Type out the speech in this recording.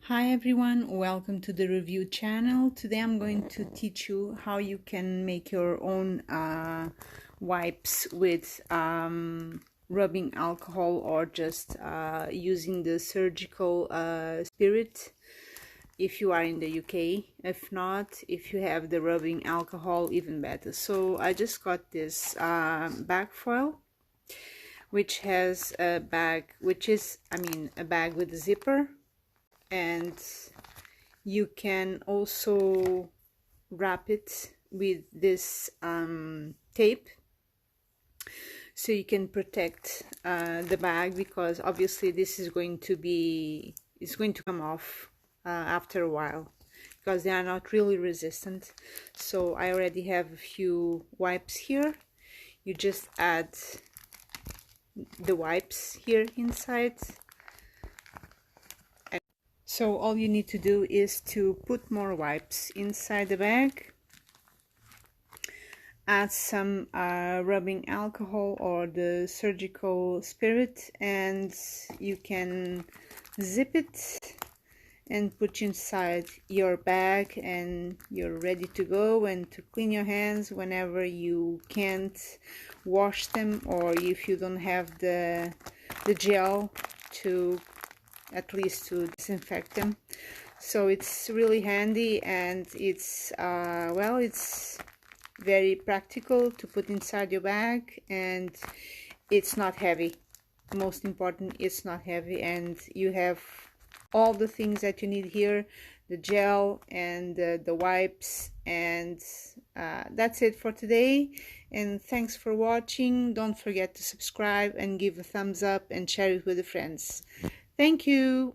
Hi everyone, welcome to the review channel. Today I'm going to teach you how you can make your own wipes with rubbing alcohol or just using the surgical spirit if you are in the UK. If not, if you have the rubbing alcohol, even better. So I just got this bag foil, which has a bag, a bag with a zipper, and you can also wrap it with this tape so you can protect the bag, because obviously this is going to come off after a while, because they are not really resistant. So I already have a few wipes here. You just add the wipes here inside. So all you need to do is to put more wipes inside the bag, add some rubbing alcohol or the surgical spirit, and you can zip it and put inside your bag, and you're ready to go and to clean your hands whenever you can't wash them, or if you don't have the gel to at least to disinfect them. So it's really handy, and it's it's very practical to put inside your bag, and it's not heavy. Most important, it's not heavy, and you have all the things that you need here: the gel and the wipes, and that's it for today. And thanks for watching. Don't forget to subscribe and give a thumbs up and share it with your friends. Thank you.